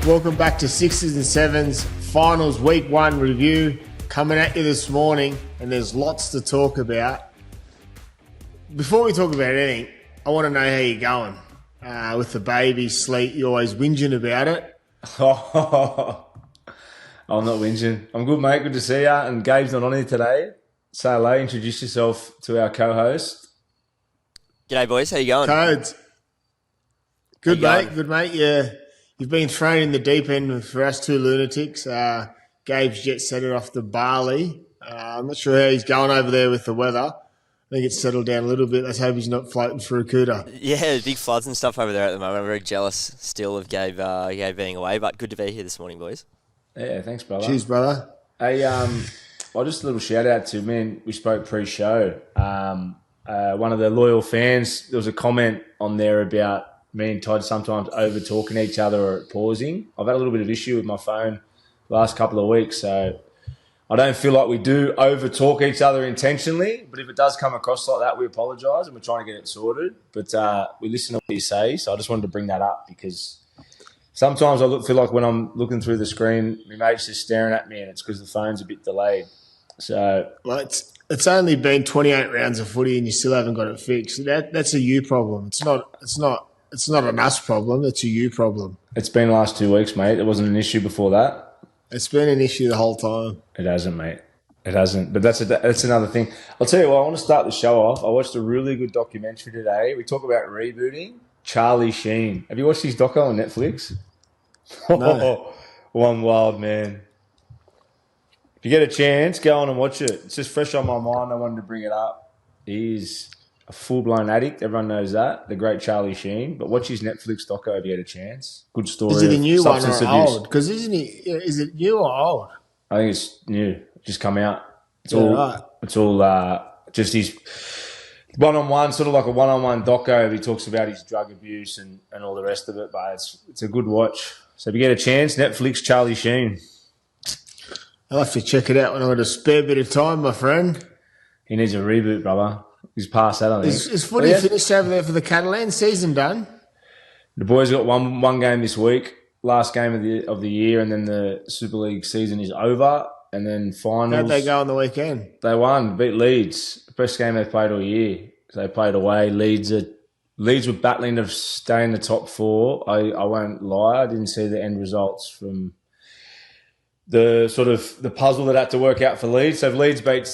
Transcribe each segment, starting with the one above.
Welcome back to Sixes and Sevens Finals Week 1 review. Coming at you this morning, and there's lots to talk about. Before we talk about anything, I want to know how you're going with the baby sleep. You're always whinging about it. I'm not whinging. I'm good, mate. Good to see you. And Gabe's not on here today. Say hello. Introduce yourself to our co-host. G'day, boys. How you going? Codes. Good, How you mate. going? Good, mate. Yeah. You've been thrown in the deep end for us two lunatics. Gabe's jet set it off to Bali. I'm not sure how he's going over there with the weather. I think it's settled down a little bit. Let's hope he's not floating through Kuta. Yeah, big floods and stuff over there at the moment. I'm very jealous still of Gabe being away, but good to be here this morning, boys. Yeah, thanks, brother. Cheers, brother. Hey, well, just a little shout out to me. We spoke pre-show. One of the loyal fans, there was a comment on there about me and Todd sometimes over-talking each other or pausing. I've had a little bit of issue with my phone the last couple of weeks, so I don't feel like we do over-talk each other intentionally, but if it does come across like that, we apologise and we're trying to get it sorted. But we listen to what you say, so I just wanted to bring that up because sometimes I feel like when I'm looking through the screen, my mate's just staring at me and it's because the phone's a bit delayed. So, well, it's only been 28 rounds of footy and you still haven't got it fixed. That's a you problem. It's not an us problem. It's a you problem. it's been the last 2 weeks, mate. It wasn't an issue before that. It's been an issue the whole time. It hasn't, mate. It hasn't. But that's another thing. I'll tell you what, I want to start the show off. I watched a really good documentary today. We talk about rebooting. Charlie Sheen. Have you watched his doco on Netflix? No. One wild man. If you get a chance, go on and watch it. It's just fresh on my mind. I wanted to bring it up. He's a full-blown addict. Everyone knows that. The great Charlie Sheen. But watch his Netflix doco if you get a chance. Good story. Is it a new one or substance abuse. old? Because is it new or old? I think it's new. Just come out. It's Right. just his one-on-one, sort of like a one-on-one doco. He talks about his drug abuse and all the rest of it. But it's a good watch. So if you get a chance, Netflix, Charlie Sheen. I'll have to check it out when I've got a spare bit of time, my friend. He needs a reboot, brother. He's past that, I think. Is footy finished over there for the Catalan? Season done? The boys got one game this week, last game of the year, and then the Super League season is over. And then finals. How'd they go on the weekend? They won, beat Leeds. Best game they've played all year. They played away. Leeds were battling to stay in the top four. I won't lie. I didn't see the end results from the sort of the puzzle that had to work out for Leeds. So if Leeds beat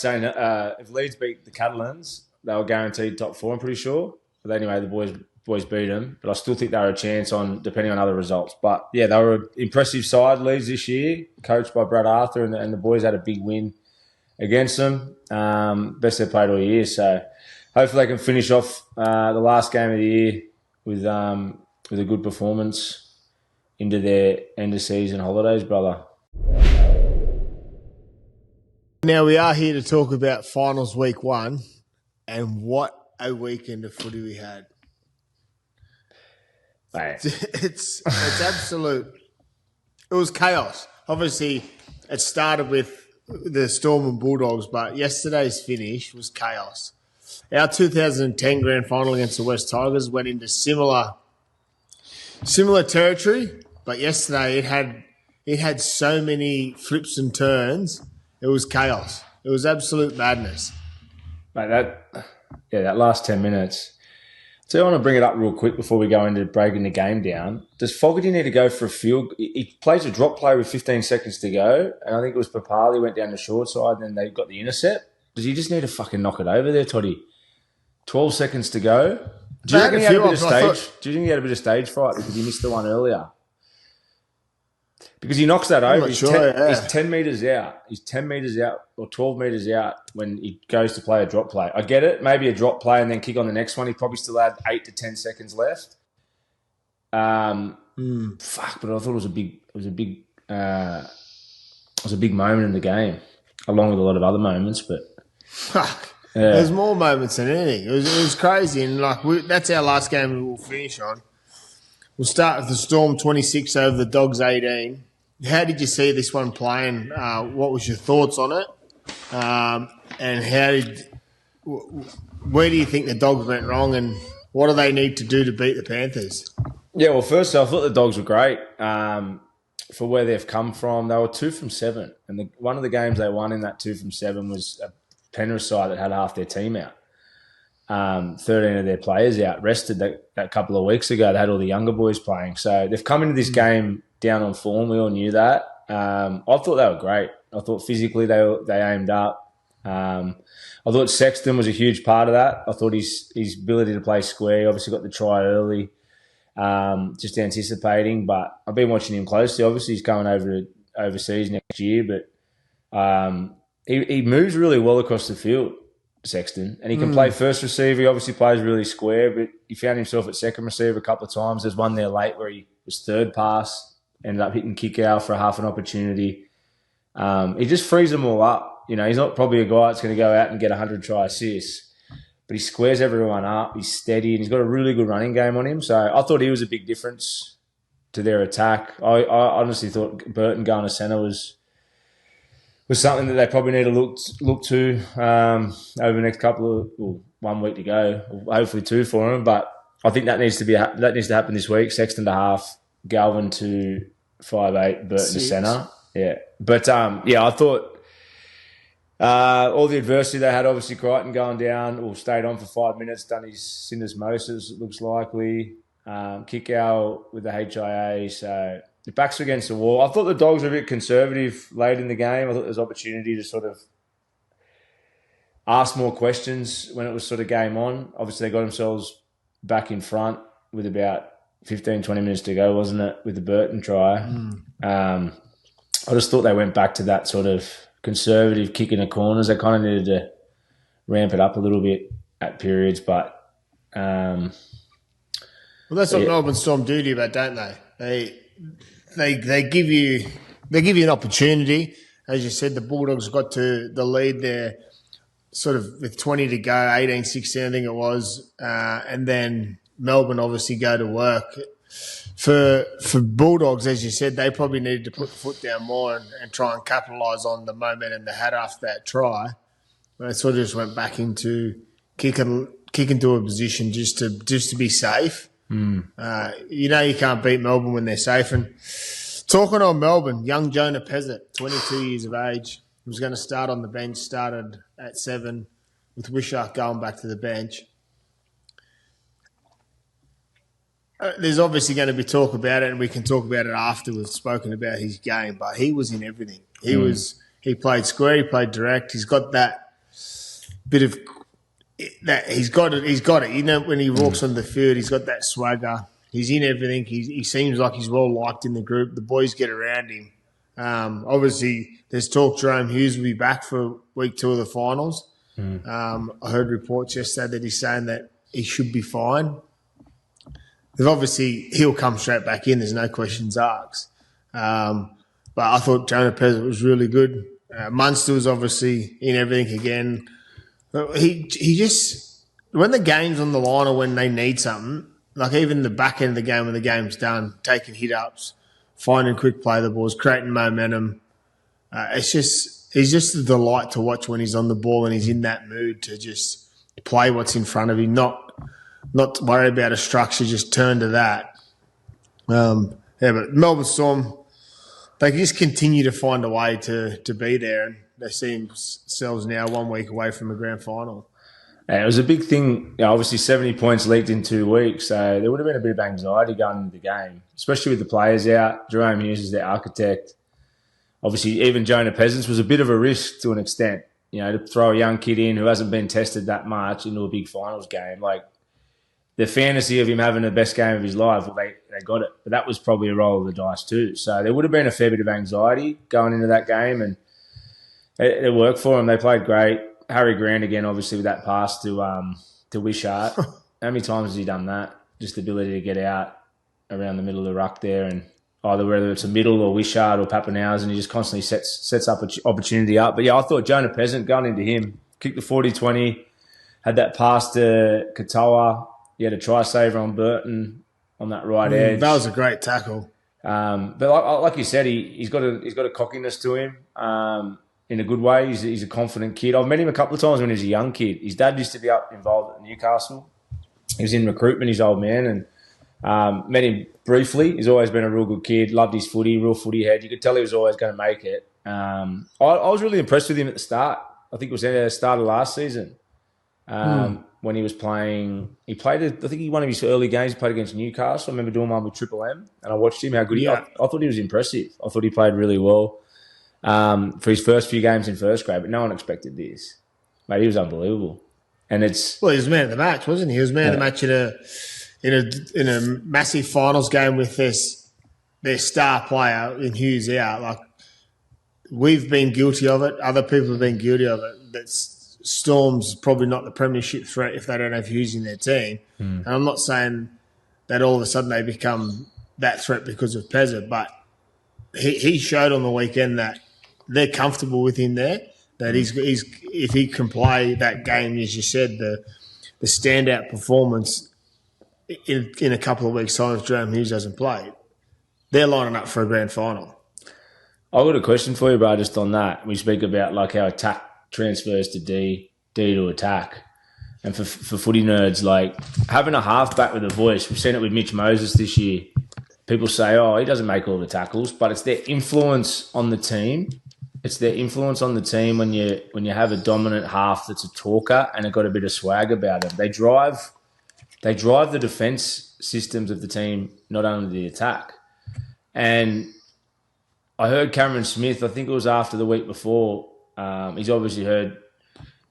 the Catalans, they were guaranteed top four, I'm pretty sure. But anyway, the boys beat them. But I still think they were a chance depending on other results. But yeah, they were an impressive side, Leeds, this year, coached by Brad Arthur, and the boys had a big win against them. Best they've played all year. So hopefully they can finish off the last game of the year with a good performance into their end of season holidays, brother. Now we are here to talk about finals week 1, and what a weekend of footy we had. It's absolute. It was chaos. Obviously, it started with the Storm and Bulldogs, but yesterday's finish was chaos. Our 2010 grand final against the West Tigers went into similar territory, but yesterday it had so many flips and turns. It was chaos. It was absolute madness. Mate, that last 10 minutes. So I want to bring it up real quick before we go into breaking the game down. Does Fogarty need to go for a field? He plays a drop play with 15 seconds to go, and I think it was Papali went down the short side, and then they got the intercept. Does he just need to fucking knock it over there, Toddy? 12 seconds to go. Do you reckon he had a bit of stage? Do you think he had a bit of stage fright because he missed the one earlier? Because he knocks that over. He's 10 metres out. He's 10 metres out or 12 metres out when he goes to play a drop play. I get it. Maybe a drop play and then kick on the next one. He probably still had 8 to 10 seconds left. Fuck, but I thought it was a big moment in the game, along with a lot of other moments. But fuck, there's more moments than anything. It was crazy, and that's our last game we'll finish on. We'll start with the Storm 26 over the Dogs 18. How did you see this one playing? What was your thoughts on it? And where do you think the Dogs went wrong, and what do they need to do to beat the Panthers? Yeah, well, first off, I thought the Dogs were great. for where they've come from. They were 2 from 7. And one of the games they won in that 2 from 7 was a Penrith side that had half their team out. 13 of their players out, rested that couple of weeks ago. They had all the younger boys playing. So they've come into this game down on form. We all knew that. I thought they were great. I thought physically they aimed up. I thought Sexton was a huge part of that. I thought his ability to play square, he obviously got the try early, just anticipating. But I've been watching him closely. Obviously, he's going overseas next year, but he moves really well across the field, Sexton, and he can play first receiver. He obviously plays really square, but he found himself at second receiver a couple of times. There's one there late where he was third pass, ended up hitting kick out for a half an opportunity. He just frees them all up. You know, he's not probably a guy that's going to go out and get 100 try assists, but he squares everyone up. He's steady, and he's got a really good running game on him. So I thought he was a big difference to their attack. I honestly thought Burton going to centre was something that they probably need to look to over the next couple of 1 week to go, hopefully 2 for him. But I think that needs to happen this week. Sexton to half, Galvin to 5'8", Burton to centre. Yeah, but I thought all the adversity they had, obviously Crichton going down, or stayed on for 5 minutes, done his syndesmosis, it looks likely. Kick out with the HIA, so the backs were against the wall. I thought the Dogs were a bit conservative late in the game. I thought there was opportunity to sort of ask more questions when it was sort of game on. Obviously, they got themselves back in front with about 15, 20 minutes to go, wasn't it, with the Burton try. I just thought they went back to that sort of conservative kick in the corners. They kind of needed to ramp it up a little bit at periods, but well, that's what Melbourne Storm do to you, but don't they? They give you an opportunity. As you said, the Bulldogs got to the lead there sort of with 20 to go, 18-16 I think it was, and then Melbourne obviously go to work. For Bulldogs, as you said, they probably needed to put the foot down more and try and capitalise on the momentum they had after that try. They sort of just went back into kick into a position just to be safe. You know you can't beat Melbourne when they're safe. And talking on Melbourne, young Jonah Pezet, 22 years of age, was going to start on the bench, started at 7 with Wishart going back to the bench. There's obviously going to be talk about it, and we can talk about it after we've spoken about his game, but he was in everything. He played square, he played direct. He's got that bit of that. He's got it. You know, when he walks on the field, he's got that swagger. He's in everything. He seems like he's well liked in the group. The boys get around him. Obviously, there's talk Jerome Hughes will be back for week 2 of the finals. I heard reports yesterday that he's saying that he should be fine. Obviously, he'll come straight back in. There's no questions asked. But I thought Jonah Pezet was really good. Munster was obviously in everything again. He just, when the game's on the line or when they need something, like even the back end of the game when the game's done, taking hit-ups, finding quick play the balls, creating momentum. He's just a delight to watch when he's on the ball and he's in that mood to just play what's in front of him, not worry about a structure, just turn to that. But Melbourne Storm, they just continue to find a way to be there, and they see themselves now 1 week away from a grand final. And it was a big thing. You know, obviously, 70 points leaked in 2 weeks, so there would have been a bit of anxiety going into the game, especially with the players out. Jerome Hughes is their architect. Obviously, even Jonah Pezet was a bit of a risk to an extent. You know, to throw a young kid in who hasn't been tested that much into a big finals game, like, the fantasy of him having the best game of his life, well, they got it. But that was probably a roll of the dice too. So there would have been a fair bit of anxiety going into that game, and it worked for them. They played great. Harry Grant again, obviously, with that pass to Wishart. How many times has he done that? Just the ability to get out around the middle of the ruck there, and either whether it's a middle or Wishart or Pappenhausen, he just constantly sets up an opportunity up. But yeah, I thought Jonah Pezet, going into him, kicked the 40-20, had that pass to Katoa. He had a try saver on Burton on that right edge. That was a great tackle. But like you said, he's got a cockiness to him in a good way. He's a confident kid. I've met him a couple of times when he was a young kid. His dad used to be involved at Newcastle. He was in recruitment, his old man, Met him briefly. He's always been a real good kid. Loved his footy, real footy head. You could tell he was always going to make it. I was really impressed with him at the start. I think it was at the start of last season when he was playing. He played, I think one of his early games, he played against Newcastle. I remember doing one with Triple M, and I watched him, how good I thought he was impressive. I thought he played really well for his first few games in first grade, but no one expected this. Mate, he was unbelievable. And he was man of the match, wasn't he? He was man of the match in a massive finals game with their star player in Hughes out. Like, we've been guilty of it. Other people have been guilty of it. Storm's probably not the premiership threat if they don't have Hughes in their team. And I'm not saying that all of a sudden they become that threat because of Pezet, but he showed on the weekend that they're comfortable with him there. That he's if he can play that game, as you said, the standout performance in a couple of weeks' time if Jerome Hughes hasn't played, they're lining up for a grand final. I've got a question for you, bro, just on that. We speak about like how attack transfers to D to attack. And for footy nerds, like having a halfback with a voice, we've seen it with Mitch Moses this year. People say, oh, he doesn't make all the tackles, but it's their influence on the team. It's their influence on the team when you have a dominant half that's a talker and have got a bit of swag about it. They drive the defence systems of the team, not only the attack. And I heard Cameron Smith, I think it was after the week before, he's obviously heard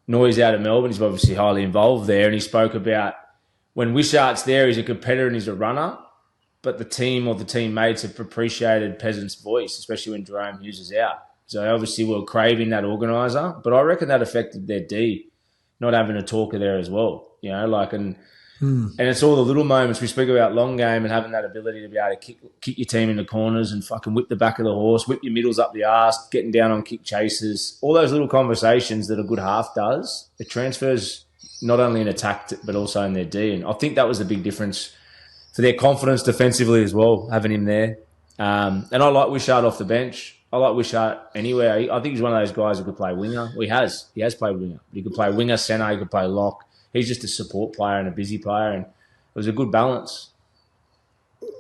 noise out of Melbourne. He's obviously highly involved there. And he spoke about when Wishart's there, he's a competitor and he's a runner, but the team or the teammates have appreciated Peasant's voice, especially when Jerome Hughes is out. So they obviously were craving that organiser, but I reckon that affected their D, not having a talker there as well. You know, like, and it's all the little moments. We speak about long game and having that ability to be able to kick your team in the corners and fucking whip the back of the horse, whip your middles up the arse, getting down on kick chases, all those little conversations that a good half does. It transfers not only in attack but also in their D, and I think that was the big difference for their confidence defensively as well, having him there. And I like Wishart off the bench. I like Wishart anywhere. I think he's one of those guys who could play winger. Well, he has played winger. But he could play winger, centre, he could play lock. He's just a support player and a busy player, and it was a good balance.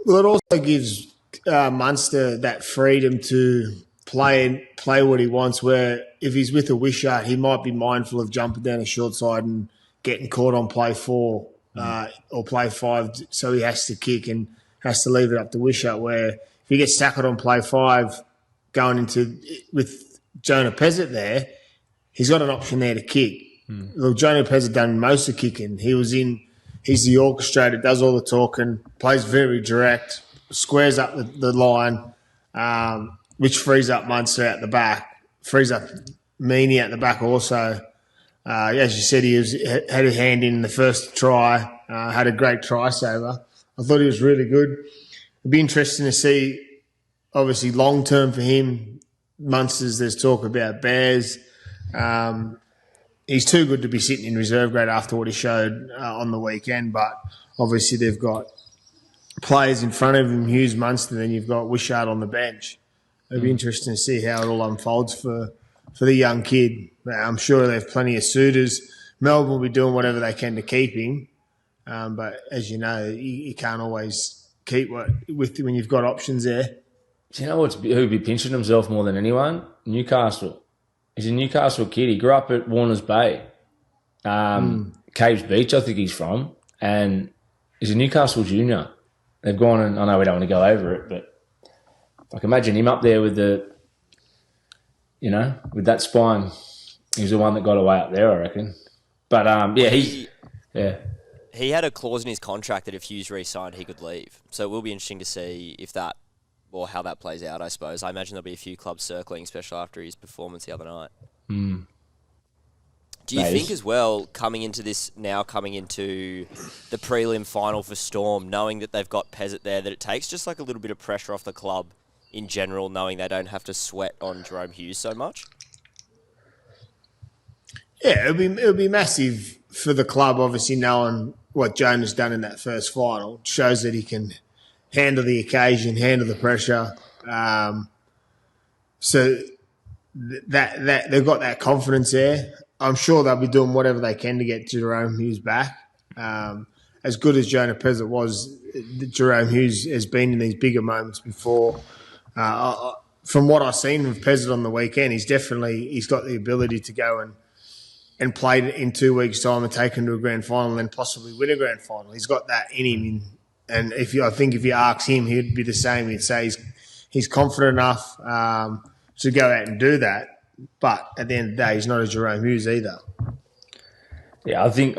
Well, it also gives Munster that freedom to play what he wants, where if he's with a Wishart, he might be mindful of jumping down a short side and getting caught on play 4 or play 5, so he has to kick and has to leave it up to Wishart, where if he gets tackled on play 5, going into with Jonah Pezet there, he's got an option there to kick. Well, Jonah Pezet done most of the kicking. He's the orchestrator, does all the talking, plays very direct, squares up the line, which frees up Munster out the back, frees up Meaney out the back also. As you said, had a hand in the first try, had a great try saver. I thought he was really good. It'd be interesting to see. Obviously, long-term for him, Munsters, there's talk about Bears. He's too good to be sitting in reserve grade after what he showed on the weekend, but obviously they've got players in front of him, Hughes, Munster, then you've got Wishart on the bench. It'll be interesting to see how it all unfolds for the young kid. I'm sure they have plenty of suitors. Melbourne will be doing whatever they can to keep him, but as you know, you can't always keep when you've got options there. Do you know who'd be pinching himself more than anyone? Newcastle. He's a Newcastle kid. He grew up at Warners Bay. Caves Beach, I think he's from. And he's a Newcastle junior. They've gone and, I know we don't want to go over it, but I can imagine him up there with with that spine. He's the one that got away up there, I reckon. But, He had a clause in his contract that if Hughes re-signed, he could leave. So it will be interesting to see if that, or how that plays out, I suppose. I imagine there'll be a few clubs circling, especially after his performance the other night. Do you think as well, coming into the prelim final for Storm, knowing that they've got Pezet there, that it takes just like a little bit of pressure off the club in general, knowing they don't have to sweat on Jerome Hughes so much? Yeah, it'll be massive for the club, obviously, knowing what Jonah's done in that first final. It shows that he can handle the occasion, handle the pressure. So that they've got that confidence there. I'm sure they'll be doing whatever they can to get Jerome Hughes back. And as good as Jonah Pezet was, Jerome Hughes has been in these bigger moments before. From what I've seen of Pezet on the weekend, he's got the ability to go and play in 2 weeks' time and take him to a grand final and then possibly win a grand final. He's got that in him. And I think if you ask him, he'd be the same. He'd say he's confident enough to go out and do that. But at the end of the day, he's not a Jerome Hughes either. Yeah, I think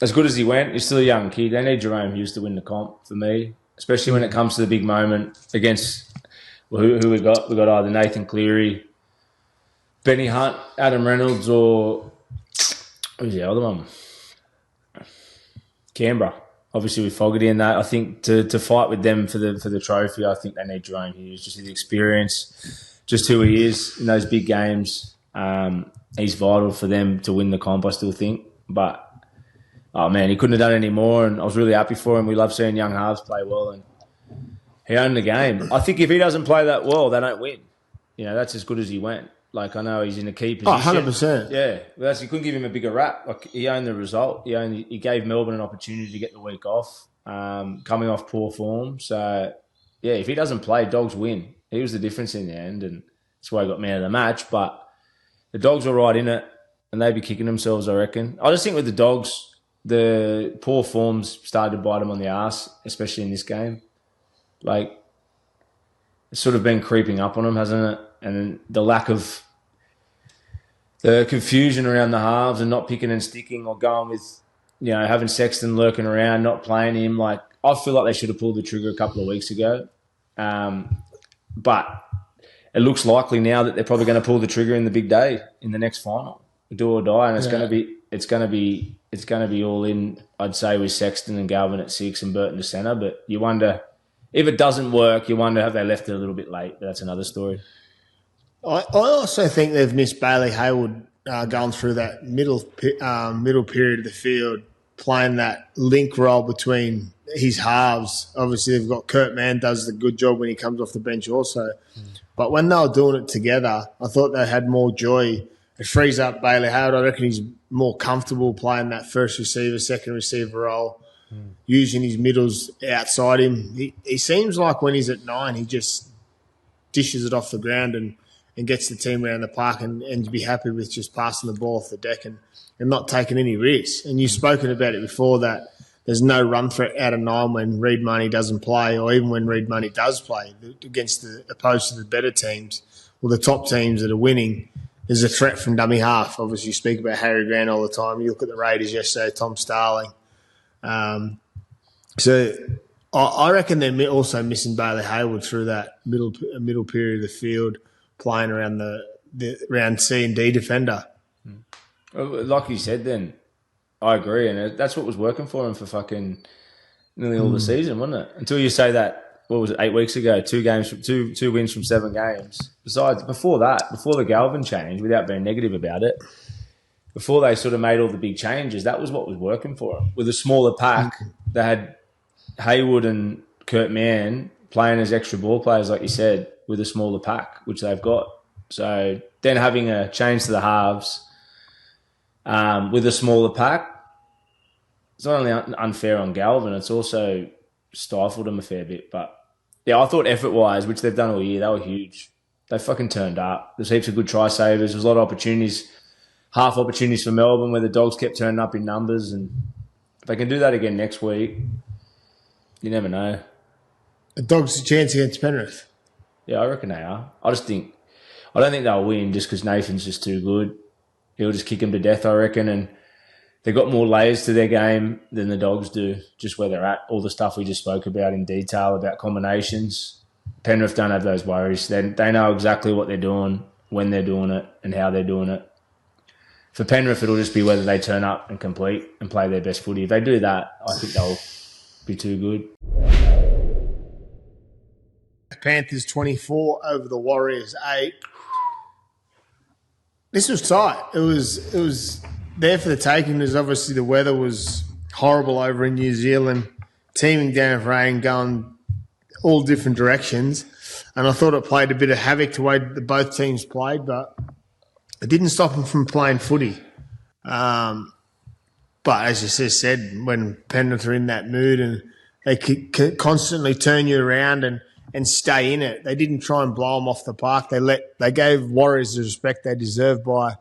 as good as he went, he's still a young kid. They need Jerome Hughes to win the comp for me, especially when it comes to the big moment against who we got. We got either Nathan Cleary, Benny Hunt, Adam Reynolds, or who's the other one? Canberra. Obviously, with Fogarty in that, I think to fight with them for the trophy, I think they need Jerome Hughes, just his experience, just who he is in those big games. He's vital for them to win the comp, I still think. But, oh man, he couldn't have done any more, and I was really happy for him. We love seeing young halves play well, and he owned the game. I think if he doesn't play that well, they don't win. That's as good as he went. Like, I know he's in a key position. 100%. Yeah. Well, you couldn't give him a bigger rap. Like, he owned the result. He gave Melbourne an opportunity to get the week off, coming off poor form. So, yeah, if he doesn't play, Dogs win. He was the difference in the end, and that's why he got man of the match. But the Dogs were right in it, and they'd be kicking themselves, I reckon. I just think with the Dogs, the poor forms started to bite them on the arse, especially in this game. Like, it's sort of been creeping up on them, hasn't it? And the lack of the confusion around the halves and not picking and sticking or going with, having Sexton lurking around, not playing him. Like, I feel like they should have pulled the trigger a couple of weeks ago. But it looks likely now that they're probably going to pull the trigger in the big day in the next final, do or die, and it's going to be all in. I'd say with Sexton and Galvin at 6 and Burton to centre, but you wonder if it doesn't work. You wonder have they left it a little bit late. But that's another story. I also think they've missed Bailey Hayward going through that middle period of the field, playing that link role between his halves. Obviously, they've got Kurt Mann does the good job when he comes off the bench also. But when they were doing it together, I thought they had more joy. It frees up Bailey Hayward. I reckon he's more comfortable playing that first receiver, second receiver role, using his middles outside him. He seems like when he's at 9, he just dishes it off the ground and gets the team around the park and be happy with just passing the ball off the deck and not taking any risks. And you've spoken about it before that there's no run threat out of 9 when Reed Money doesn't play, or even when Reed Money does play against opposed to the better teams or the top teams that are winning. There's a threat from dummy half. Obviously, you speak about Harry Grant all the time. You look at the Raiders yesterday, Tom Starling. So I reckon they're also missing Bailey Hayward through that middle period of the field, playing around the round C and D defender. Well, like you said then, I agree. And that's what was working for him for fucking nearly all the season, wasn't it? Until you say that, what was it, 8 weeks ago, two wins from 7 games. Besides, before the Galvin change, without being negative about it, before they sort of made all the big changes, that was what was working for them. With a smaller pack, they had Hayward and Kurt Mann playing as extra ball players, like you said, with a smaller pack, which they've got. So then having a change to the halves with a smaller pack, it's not only unfair on Galvin, it's also stifled them a fair bit. But yeah, I thought effort-wise, which they've done all year, they were huge. They fucking turned up. There's heaps of good try savers. There's a lot of opportunities, half opportunities for Melbourne where the Dogs kept turning up in numbers. And if they can do that again next week, you never know. The Dogs' a chance against Penrith. Yeah, I reckon they are. I don't think they'll win just because Nathan's just too good. He'll just kick them to death, I reckon. And they've got more layers to their game than the Dogs do, just where they're at. All the stuff we just spoke about in detail about combinations. Penrith don't have those worries. They know exactly what they're doing, when they're doing it, and how they're doing it. For Penrith, it'll just be whether they turn up and complete and play their best footy. If they do that, I think they'll be too good. Panthers 24 over the Warriors 8. This was tight. It was there for the taking. As obviously the weather was horrible over in New Zealand, teeming down with rain, going all different directions. And I thought it played a bit of havoc the way that both teams played, but it didn't stop them from playing footy. But as you just said, when Penrith are in that mood and they could constantly turn you around and stay in it, they didn't try and blow them off the park. They gave Warriors the respect they deserved by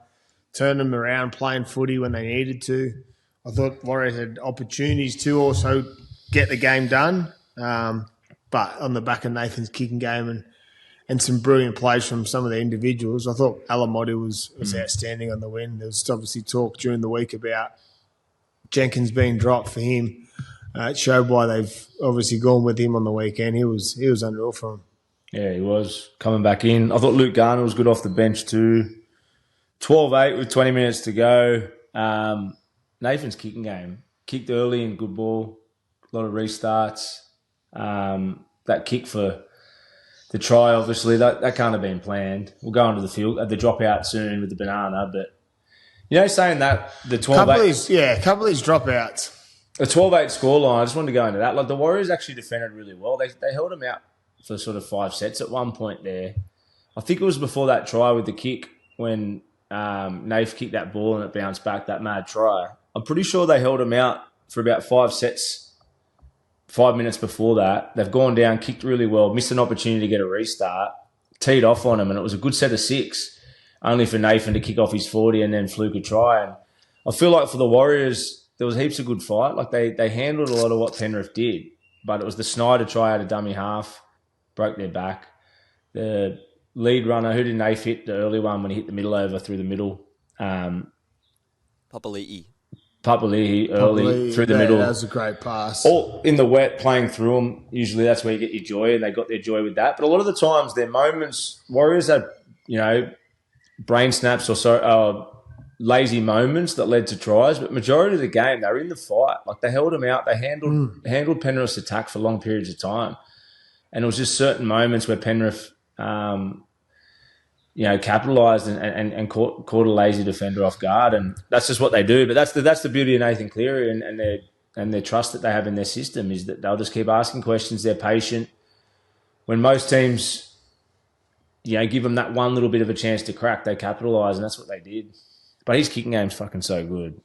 turning them around, playing footy when they needed to. I thought Warriors had opportunities to also get the game done, but on the back of Nathan's kicking game and some brilliant plays from some of the individuals, I thought Alamotti was outstanding on the win. There was obviously talk during the week about Jenkins being dropped for him. It showed why they've obviously gone with him on the weekend. He was unreal for him. Yeah, he was coming back in. I thought Luke Garner was good off the bench too. 12-8 with 20 minutes to go. Nathan's kicking game. Kicked early in good ball. A lot of restarts. That kick for the try, obviously, that can't have been planned. We'll go onto the field, the dropout soon with the banana. But, saying that, the 12-8... couple of these dropouts. A 12-8 scoreline, I just wanted to go into that. Like, the Warriors actually defended really well. They held him out for sort of 5 sets at one point there. I think it was before that try with the kick when Nath kicked that ball and it bounced back, that mad try. I'm pretty sure they held him out for about 5 sets, 5 minutes before that. They've gone down, kicked really well, missed an opportunity to get a restart, teed off on him, and it was a good set of 6, only for Nathan to kick off his 40 and then fluke a try. And I feel like for the Warriors, there was heaps of good fight. Like they handled a lot of what Penrith did, but it was the Snyder try out of dummy half, broke their back. The lead runner, who did Nath hit? The early one when he hit the middle over through the middle. Papali'i early through the middle. That was a great pass. All in the wet, playing through them. Usually that's where you get your joy, and they got their joy with that. But a lot of the times, their moments, Warriors had, brain snaps or lazy moments that led to tries, but majority of the game they were in the fight. Like they held them out, they handled Penrith's attack for long periods of time, and it was just certain moments where Penrith, capitalised and caught a lazy defender off guard, and that's just what they do. But that's the beauty of Nathan Cleary and their trust that they have in their system is that they'll just keep asking questions. They're patient. When most teams, give them that one little bit of a chance to crack, they capitalise, and that's what they did. But his kicking game's fucking so good.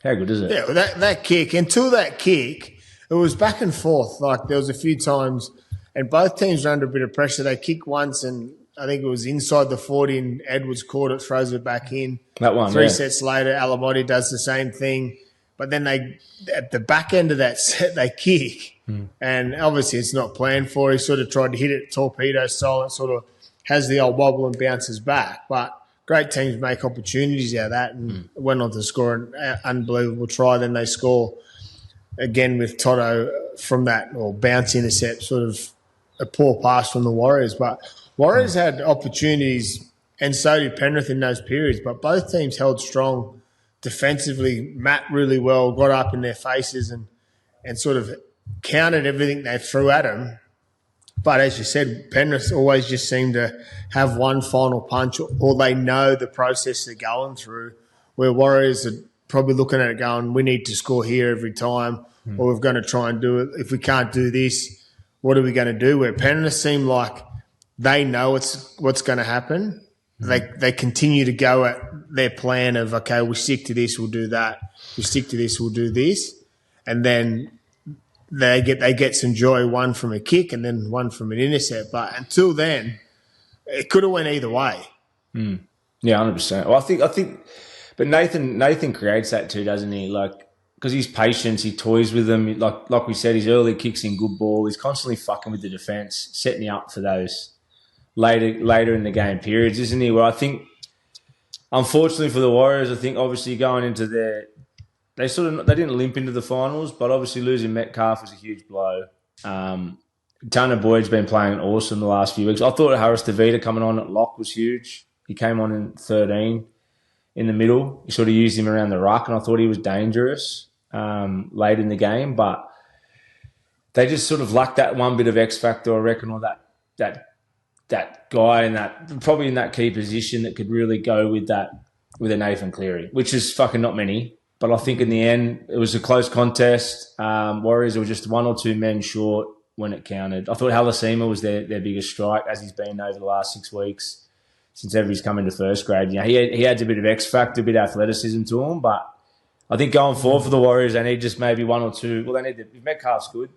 How good is it? Yeah, that kick. Until that kick, it was back and forth. Like there was a few times, and both teams were under a bit of pressure. They kicked once, and I think it was inside the 40, and Edwards caught it, throws it back in. That one, 3 sets later, Alamotti does the same thing. But then at the back end of that set, they kick. And obviously it's not planned for. He sort of tried to hit it torpedo style. It sort of has the old wobble and bounces back. But great teams make opportunities out of that and went on to score an unbelievable try. Then they score again with Toto from that, or bounce intercept, sort of a poor pass from the Warriors. But Warriors had opportunities, and so did Penrith in those periods. But both teams held strong defensively, mapped really well, got up in their faces and sort of countered everything they threw at them. But as you said, Penrith always just seem to have one final punch, or they know the process they're going through, where Warriors are probably looking at it going, we need to score here every time, or we're going to try and do it. If we can't do this, what are we going to do? Where Penrith seem like they know what's going to happen. They continue to go at their plan of, okay, we stick to this, we'll do that. We stick to this, we'll do this. And then they get some joy, one from a kick and then one from an intercept. But until then, it could have went either way. Yeah, 100%. Well, I think, but Nathan creates that too, doesn't he? Like, because he's patient, he toys with them. Like we said, his early kicks in good ball. He's constantly fucking with the defence, setting you up for those later in the game periods, isn't he? Well, I think, unfortunately for the Warriors, I think obviously going into they didn't limp into the finals, but obviously losing Metcalf was a huge blow. Tanner Boyd's been playing awesome the last few weeks. I thought Harris DeVita coming on at lock was huge. He came on in 13 in the middle. He sort of used him around the ruck, and I thought he was dangerous late in the game. But they just sort of lacked that one bit of X factor, I reckon, or that guy in that key position that could really go with a Nathan Cleary, which is fucking not many. But I think in the end, it was a close contest. Warriors were just 1 or 2 men short when it counted. I thought Halasima was their biggest strike, as he's been over the last 6 weeks since he's come into first grade. He adds a bit of X factor, a bit of athleticism to him, but I think going forward for the Warriors, they need just maybe one or two. Well, they need Metcalf's good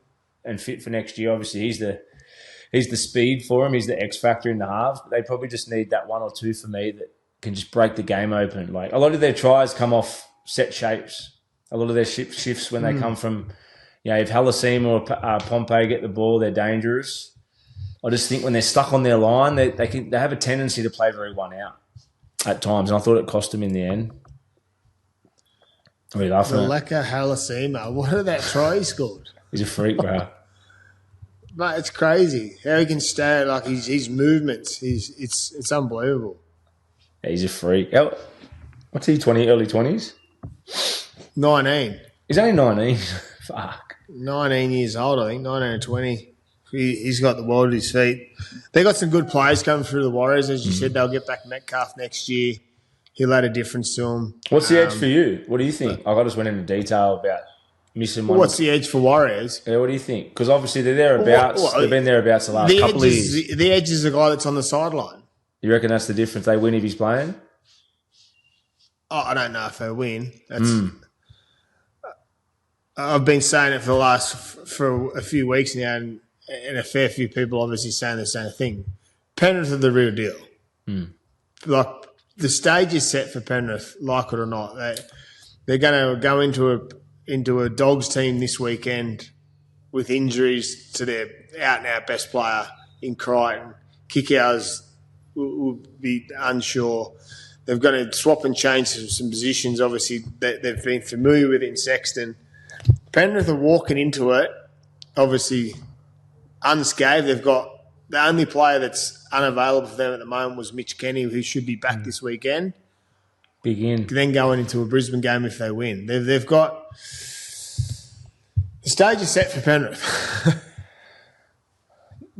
and fit for next year. Obviously, he's the speed for him. He's the X factor in the halves. But they probably just need that one or two for me that can just break the game open. Like a lot of their tries come off set shapes. A lot of their shifts when they come from, if Halassim or Pompey get the ball, they're dangerous. I just think when they're stuck on their line, they have a tendency to play very one out at times, and I thought it cost them in the end. What are you laughing at? Leka Halasima. What are that try he scored? He's a freak, bro. Mate, it's crazy how he can stay. Like his movements, it's unbelievable. Yeah, he's a freak. What's he? Early 20s? 19. He's only 19. Fuck. 19 years old, I think. 19 or 20. He's got the world at his feet. They got some good players coming through the Warriors. As you said, they'll get back Metcalf next year. He'll add a difference to them. What's the edge for you? What do you think? I just went into detail about missing one. What's the edge for Warriors? Yeah, what do you think? Because obviously they're thereabouts. They've been thereabouts the last couple of years. The edge is the guy that's on the sideline. You reckon that's the difference? They win if he's playing? Oh, I don't know if they win. I've been saying it for a few weeks now, and a fair few people obviously saying the same thing. Penrith are the real deal. Like the stage is set for Penrith, like it or not. They're going to go into a Dogs team this weekend with injuries to their out and out best player in Crichton. Kickouts will be unsure. They've got to swap and change some positions. Obviously, they've been familiar with it in Sexton. Penrith are walking into it, obviously, unscathed. They've got the only player that's unavailable for them at the moment was Mitch Kenny, who should be back this weekend. Big in. Then going into a Brisbane game if they win. They've got the stage is set for Penrith.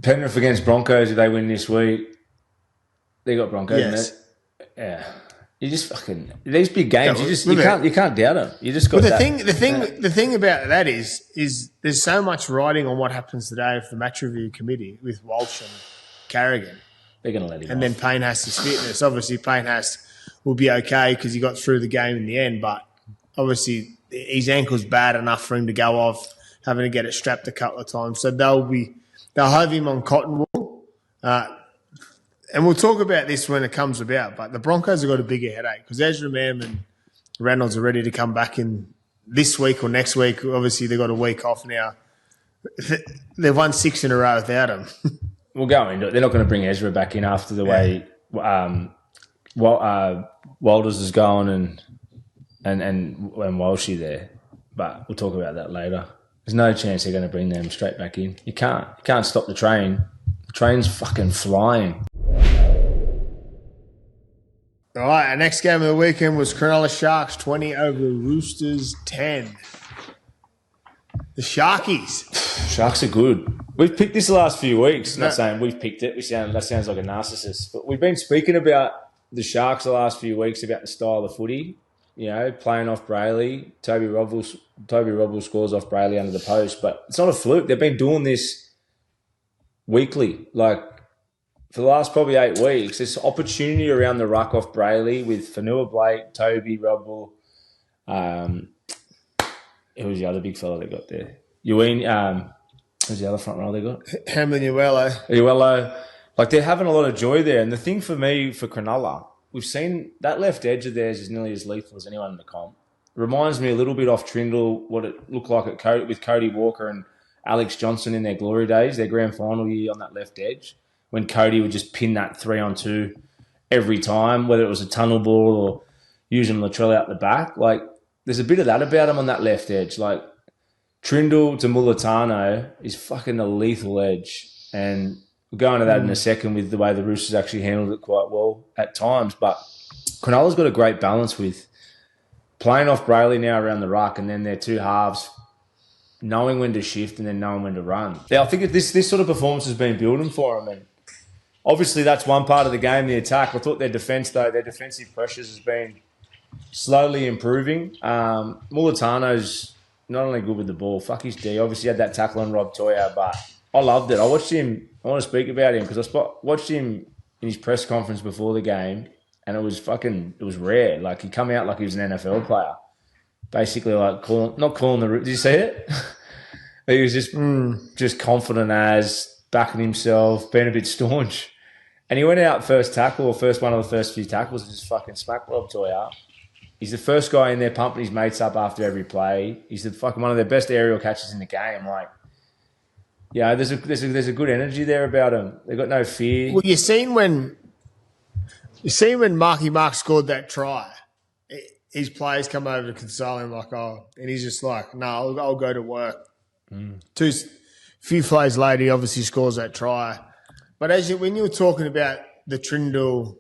Penrith against Broncos if they win this week. They got Broncos, Yes. isn't it? Yeah. You just fucking these big games. You can't doubt them. You just got But the thing about that is there's so much riding on what happens today for the match review committee with Walsh and Carrigan. They're going to let him. And then Payne has his fitness. Obviously, Payne will be okay because he got through the game in the end. But obviously, his ankle's bad enough for him to go off, having to get it strapped a couple of times. So they'll have him on cotton wool. And we'll talk about this when it comes about. But the Broncos have got a bigger headache because Ezra Mam and Reynolds are ready to come back in this week or next week. Obviously, they've got a week off now. They've won 6 in a row without him. We'll go into it. They're not going to bring Ezra back in after the way Walters is going and Walshy there. But we'll talk about that later. There's no chance they're going to bring them straight back in. You can't stop the train. The train's fucking flying. All right, our next game of the weekend was Cronulla Sharks 20 over Roosters 10. The Sharkies. Sharks are good. We've picked this the last few weeks. Not saying we've picked it. That sounds like a narcissist. But we've been speaking about the Sharks the last few weeks about the style of footy. You know, playing off Brayley. Toby Robles scores off Brayley under the post. But it's not a fluke. They've been doing this weekly. Like, for the last probably 8 weeks, there's opportunity around the ruck off Brayley with Fanua Blake, Toby, Roble. Who was the other big fella they got there? Ewing. Who's the other front row they got? Hamlin Uello. Uello. Like, they're having a lot of joy there. And the thing for me, for Cronulla, we've seen that left edge of theirs is nearly as lethal as anyone in the comp. It reminds me a little bit off Trindle, what it looked like with Cody Walker and Alex Johnson in their glory days, their grand final year on that left edge, when Cody would just pin that 3-on-2 every time, whether it was a tunnel ball or using Latrell out the back. Like, there's a bit of that about him on that left edge. Like, Trindle to Mulatano is fucking a lethal edge. And we'll go into that in a second with the way the Roosters actually handled it quite well at times. But Cronulla's got a great balance with playing off Brayley now around the ruck and then their two halves knowing when to shift and then knowing when to run. Yeah, I think this sort of performance has been building for them. And obviously, that's one part of the game, the attack. I thought their defence, though, their defensive pressures has been slowly improving. Mulatano's not only good with the ball, fuck his D. Obviously, had that tackle on Rob Toya, but I loved it. I watched him. I want to speak about him because watched him in his press conference before the game, and it was rare. Like, he come out like he was an NFL player. basically like not calling the. Did you see it? He was just confident as backing himself, being a bit staunch. And he went out first tackle or first one of the first few tackles and just fucking smacked Rob Toya. He's the first guy in there pumping his mates up after every play. He's the fucking one of their best aerial catches in the game. Like, yeah, there's a good energy there about him. They've got no fear. Well, you seen when Marky Mark scored that try, his players come over to console him like, oh, and he's just like, no, I'll go to work. Few plays later, he obviously scores that try. But when you were talking about the Trindle,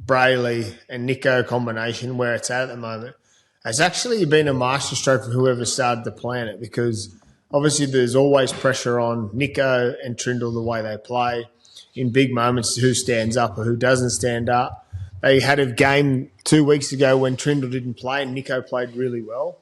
Brayley and Nico combination, where it's at the moment, it's actually been a masterstroke for whoever started to plan it, because obviously there's always pressure on Nico and Trindle the way they play. In big moments, who stands up or who doesn't stand up. They had a game 2 weeks ago when Trindle didn't play and Nico played really well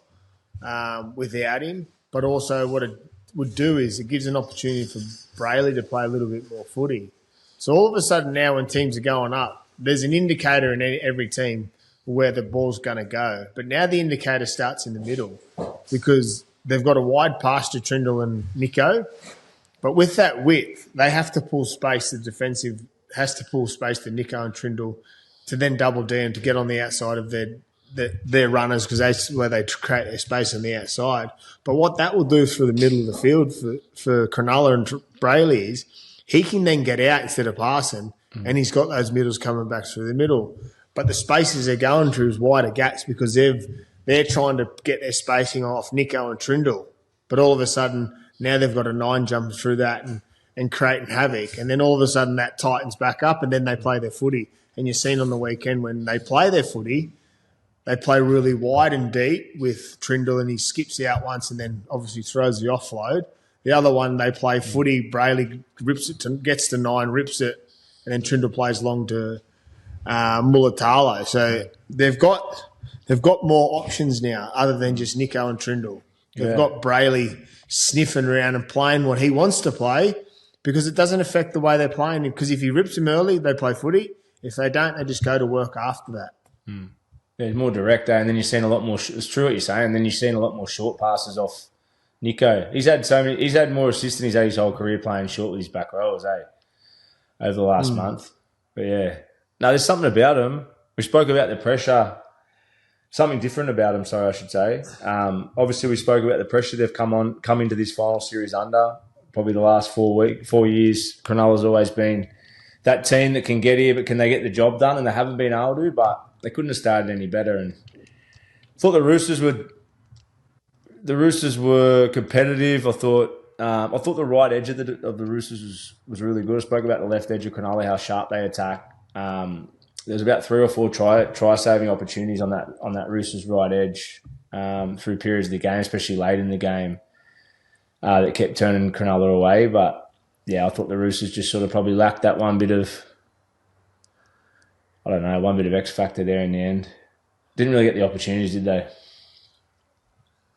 without him. But also what it would do is it gives an opportunity for Brayley to play a little bit more footy. So all of a sudden now when teams are going up, there's an indicator in every team where the ball's going to go. But now the indicator starts in the middle because they've got a wide pass to Trindle and Nico. But with that width, they have to pull space. The defensive has to pull space to Nico and Trindle to then double down to get on the outside of their runners, because that's where they create their space on the outside. But what that will do for the middle of the field for Cronulla and Brayley is he can then get out instead of passing, and he's got those middles coming back through the middle. But the spaces they're going through is wider gaps because they're trying to get their spacing off Nico and Trindle. But all of a sudden, now they've got a 9 jumping through that and creating havoc. And then all of a sudden that tightens back up and then they play their footy. And you've seen on the weekend when they play their footy, they play really wide and deep with Trindle, and he skips out once and then obviously throws the offload. The other one, they play footy. Brayley gets to 9, rips it, and then Trindle plays long to Mulatalo. So they've got more options now other than just Nico and Trindle. They've got Brayley sniffing around and playing what he wants to play, because it doesn't affect the way they're playing him. Because if he rips them early, they play footy. If they don't, they just go to work after that. Yeah, more direct, and then you've seen a lot more. It's true what you're saying. And then you've seen a lot more short passes off Nico. He's had more assists than he's had his whole career playing short with his back rowers, over the last month. But yeah, no, there's something about him. We spoke about the pressure. Something different about him, sorry, I should say. Obviously, we spoke about the pressure they've come into this final series under. Probably the last 4 years, Cronulla's always been that team that can get here, but can they get the job done? And they haven't been able to, but they couldn't have started any better. And I thought the Roosters were competitive. I thought the right edge of the Roosters was really good. I spoke about the left edge of Cronulla, how sharp they attack. There's about 3 or 4 try saving opportunities on that Roosters right edge through periods of the game, especially late in the game, that kept turning Cronulla away. But yeah, I thought the Roosters just sort of probably lacked that one bit of X factor there in the end. Didn't really get the opportunities, did they?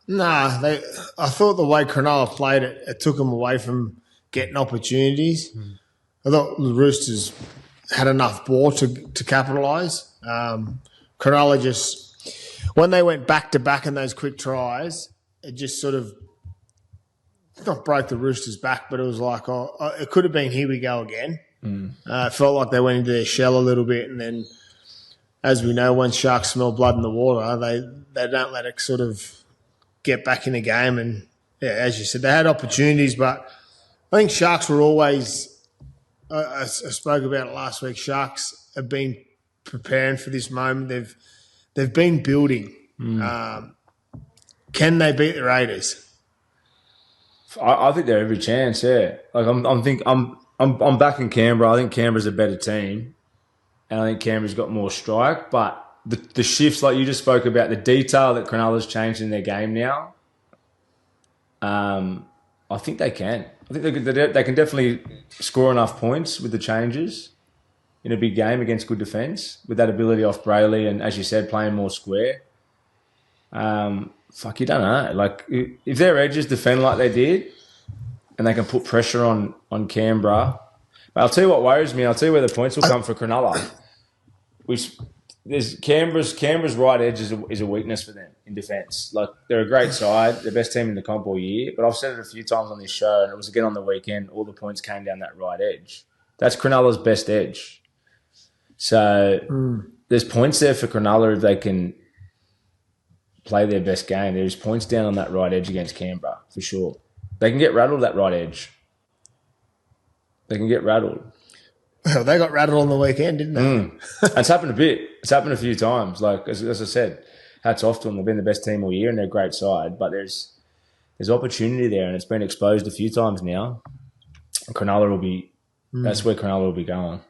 Nah, I thought the way Cronulla played it took them away from getting opportunities. I thought the Roosters had enough ball to capitalise. Cronulla just, when they went back-to-back in those quick tries, it just sort of not broke the Roosters back, but it was like, it could have been here we go again. It felt like they went into their shell a little bit, and then, as we know, when sharks smell blood in the water, they don't let it sort of get back in the game. And, yeah, as you said, they had opportunities, but I think Sharks were always I spoke about it last week. Sharks have been preparing for this moment. They've been building. Can they beat the Raiders? I think they're every chance. Yeah, like I'm back in Canberra. I think Canberra's a better team, and I think Canberra's got more strike. But the shifts, like you just spoke about, the detail that Cronulla's changed in their game now, I think they can. I think they can definitely score enough points with the changes in a big game against good defence, with that ability off Brayley and, as you said, playing more square. You don't know. Like, if their edges defend like they did and they can put pressure on Canberra, but I'll tell you what worries me. I'll tell you where the points will come for Cronulla. Canberra's right edge is a weakness for them. in defence. Like, they're a great side, the best team in the comp all year, but I've said it a few times on this show, and it was again on the weekend, all the points came down that right edge. That's Cronulla's best edge. So there's points there for Cronulla if they can play their best game. There's points down on that right edge against Canberra, for sure. They can get rattled that right edge. They can get rattled. Well, they got rattled on the weekend, didn't they? It's happened a bit. It's happened a few times. Like, as I said, hats off to them. They've been the best team all year and they're a great side. But there's opportunity there and it's been exposed a few times now. Cronulla will be that's where Cronulla will be going.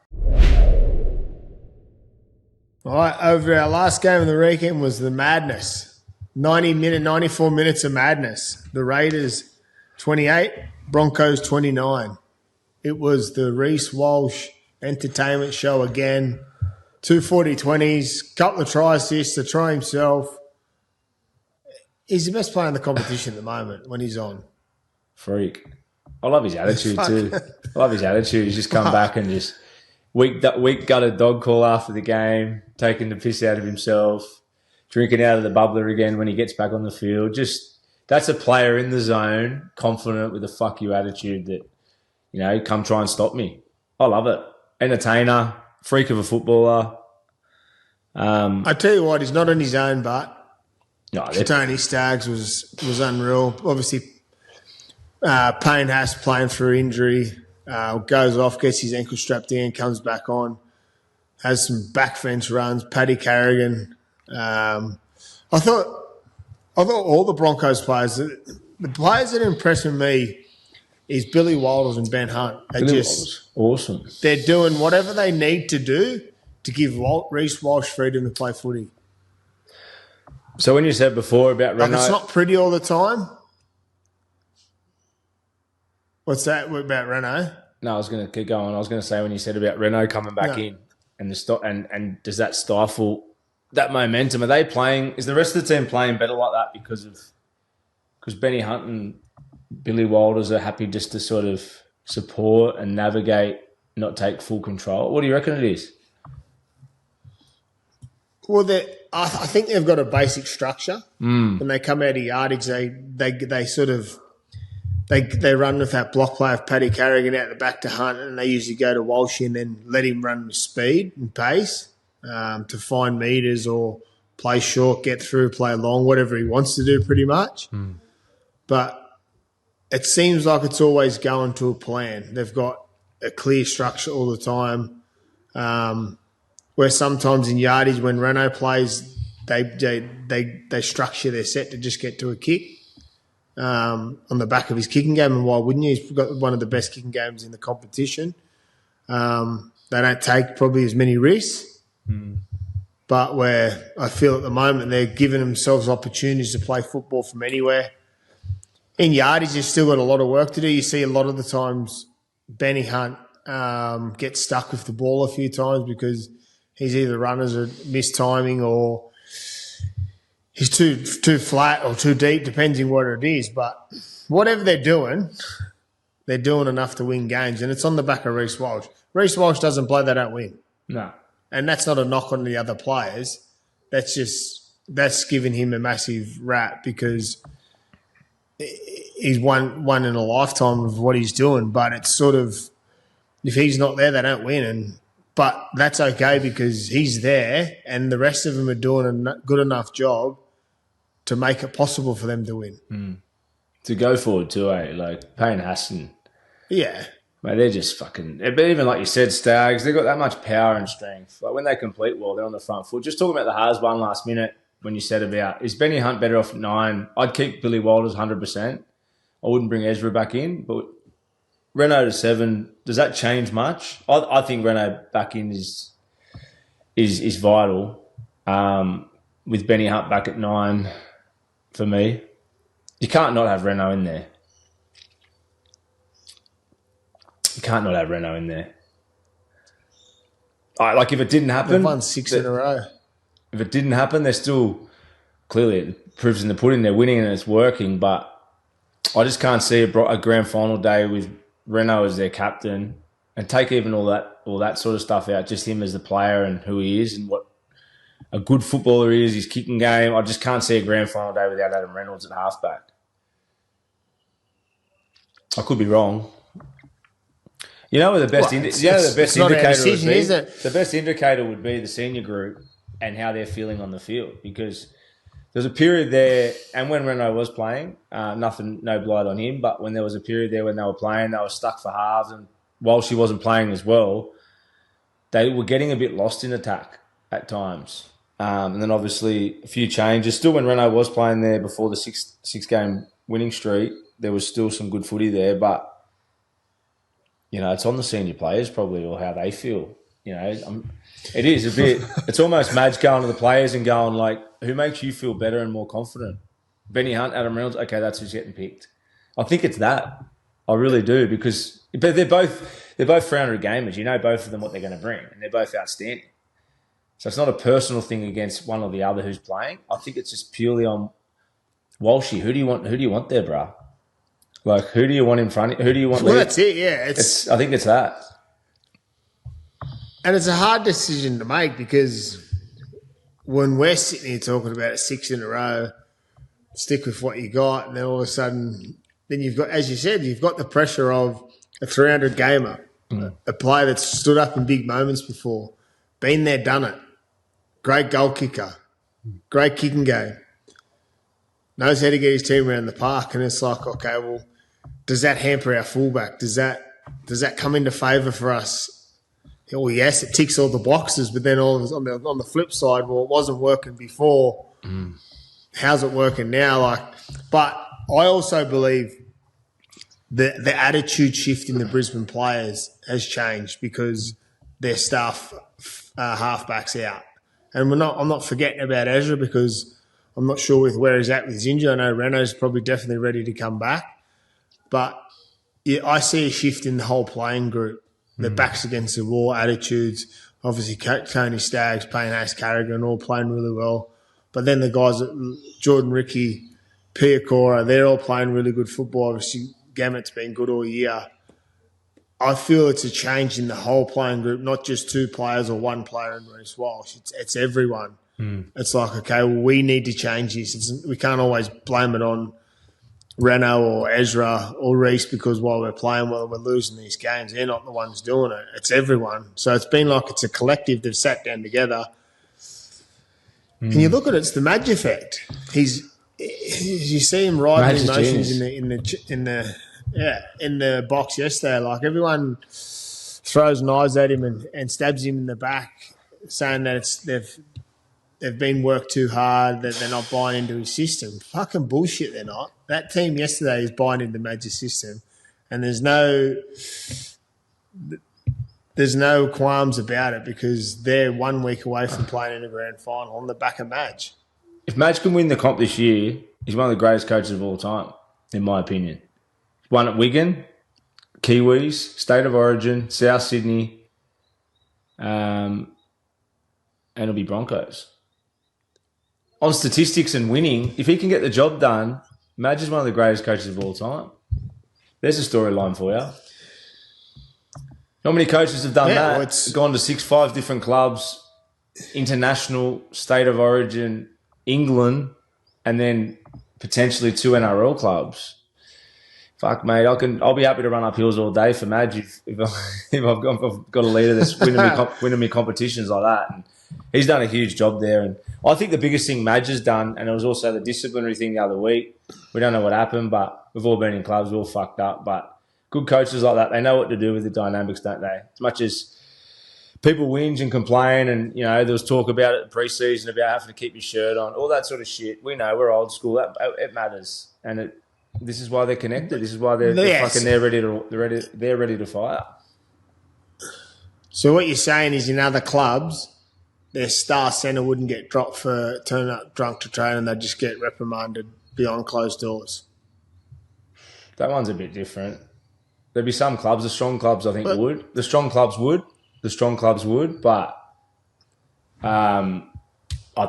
All right, over our last game of the weekend was the madness. 94 minutes of madness. The Raiders 28, Broncos 29. It was the Reece Walsh entertainment show again. 2 40-20s, couple of try assists, a try himself. He's the best player in the competition at the moment when he's on. Freak. I love his attitude too. I love his attitude. He's just come back and just weak gutted dog call after the game, taking the piss out of himself, drinking out of the bubbler again when he gets back on the field. Just, that's a player in the zone, confident with a fuck you attitude that, you know, come try and stop me. I love it. Entertainer, freak of a footballer. I tell you what, he's not on his own, but No, Tony Staggs was unreal. Obviously, Payne Haas playing through injury, goes off, gets his ankle strapped in, comes back on, has some back fence runs. Paddy Carrigan. I thought all the Broncos players, the players that impressed me is Billy Walters and Ben Hunt. Awesome. They're doing whatever they need to do to give Reece Walsh freedom to play footy. So when you said before about Renault... Like, it's not pretty all the time. What's that about Renault? No, I was going to keep going. I was going to say when you said about Renault coming back in and and does that stifle that momentum? Are they playing? Is the rest of the team playing better like that because Benny Hunt and Billy Walters are happy just to sort of support and navigate, not take full control? What do you reckon it is? Well, I think they've got a basic structure. When they come out of yardage, they sort of they run with that block play of Paddy Carrigan out the back to Hunt, and they usually go to Walsh and then let him run with speed and pace to find meters or play short, get through, play long, whatever he wants to do pretty much. But it seems like it's always going to a plan. They've got a clear structure all the time. Where sometimes in yardage when Renault plays, they structure their set to just get to a kick on the back of his kicking game. And why wouldn't you? He's got one of the best kicking games in the competition. They don't take probably as many risks. But where I feel at the moment they're giving themselves opportunities to play football from anywhere. In yardage, you've still got a lot of work to do. You see a lot of the times Benny Hunt gets stuck with the ball a few times because he's either runners or mistiming or he's too flat or too deep, depending what it is. But whatever they're doing enough to win games, and it's on the back of Reece Walsh. Reece Walsh doesn't play, they don't win. No. And that's not a knock on the other players. That's giving him a massive rap because he's one in a lifetime of what he's doing. But it's sort of, if he's not there, they don't win. But that's okay because he's there and the rest of them are doing a good enough job to make it possible for them to win. To go forward too, like Payne Hassan. Yeah. Mate, they're just fucking... But even like you said, Stags, they've got that much power and strength. Like when they complete well, they're on the front foot. Just talking about the Haas one last minute when you said about, is Benny Hunt better off at 9? I'd keep Billy Walters 100%. I wouldn't bring Ezra back in, but Renault to 7, does that change much? I think Renault back in is vital. With Benny Hunt back at 9 for me. You can't not have Renault in there. You can't not have Renault in there. Like if it didn't happen... They've won 6 in a row. If it didn't happen, they're still... Clearly, it proves in the pudding they're winning and it's working, but I just can't see a grand final day with Renault as their captain and take even all that sort of stuff out, just him as the player and who he is and a good footballer he is, his kicking game. I just can't see a grand final day without Adam Reynolds at halfback. I could be wrong. You know what the best it's not our decision, would be? Is it? The best indicator would be the senior group and how they're feeling on the field, because there's a period there, and when Renault was playing, no blight on him, but when there was a period there when they were playing, they were stuck for halves, and while she wasn't playing as well, they were getting a bit lost in attack at times. And then obviously a few changes. Still, when Renault was playing there before the six-game winning streak, there was still some good footy there, but it's on the senior players probably, or how they feel. It is a bit. It's almost Madge going to the players and going like, "Who makes you feel better and more confident?" Benny Hunt, Adam Reynolds. Okay, that's who's getting picked. I think it's that. I really do, but they're both 300 gamers. You know both of them what they're going to bring, and they're both outstanding. So it's not a personal thing against one or the other who's playing. I think it's just purely on Walshy. Who do you want there, bruh? Like, who do you want in front? Who do you want? Well, that's it. Yeah, I think it's that. And it's a hard decision to make, because when we're sitting here talking about it 6 in a row, stick with what you got, and then all of a sudden, then you've got, as you said, you've got the pressure of a 300 gamer, a player that's stood up in big moments before, been there, done it, great goal kicker, great kicking game, knows how to get his team around the park, and it's like, okay, well, does that hamper our fullback? Does that come into favour for us? Well, yes, it ticks all the boxes, but then on the flip side, well, it wasn't working before. How's it working now? But I also believe the attitude shift in the Brisbane players has changed, because their staff halfbacks out, and I'm not forgetting about Ezra, because I'm not sure with where he's at with his injury. I know Renault's probably definitely ready to come back, but yeah, I see a shift in the whole playing group. Their backs against the wall, attitudes. Obviously, Tony Staggs, Payne Hayes, Carrigan, all playing really well. But then the guys, Jordan Ricky, Piacora, they're all playing really good football. Obviously, Gamut's been good all year. I feel it's a change in the whole playing group, not just 2 players or 1 player in Reece Walsh. It's everyone. It's like, okay, well, we need to change this. We can't always blame it on Renault or Ezra or Reece, because while we're playing well and we're losing these games, they're not the ones doing it. It's everyone. So it's been like it's a collective. They've sat down together. And you look at it, it's the Madge effect. You see him riding emotions in the box yesterday. Like, everyone throws knives at him and stabs him in the back, saying that they've been worked too hard, that they're not buying into his system. Fucking bullshit, they're not. That team yesterday is buying into Madge's system, and there's no qualms about it, because they're 1 week away from playing in a grand final on the back of Madge. If Madge can win the comp this year, he's one of the greatest coaches of all time, in my opinion. Won at Wigan, Kiwis, State of Origin, South Sydney, and it'll be Broncos. On statistics and winning, if he can get the job done, Madge is one of the greatest coaches of all time. There's a storyline for you. Not many coaches have done that. Well, gone to 5 different clubs, international, State of Origin, England, and then potentially 2 NRL clubs. Fuck, mate, I'll be happy to run up hills all day for Madge if I've got a leader that's winning me competitions like that. And he's done a huge job there. And I think the biggest thing Madge has done, and it was also the disciplinary thing the other week. We don't know what happened, but we've all been in clubs, we're all fucked up. But good coaches like that, they know what to do with the dynamics, don't they? As much as people whinge and complain, and there was talk about it in pre-season about having to keep your shirt on, all that sort of shit. We know, we're old school. It matters, and this is why they're connected. This is why they're ready to fire. So what you're saying is, in other clubs, their star centre wouldn't get dropped for turning up drunk to train, and they'd just get reprimanded behind closed doors. That one's a bit different. There'd be some clubs, the strong clubs I think would. The strong clubs would, but I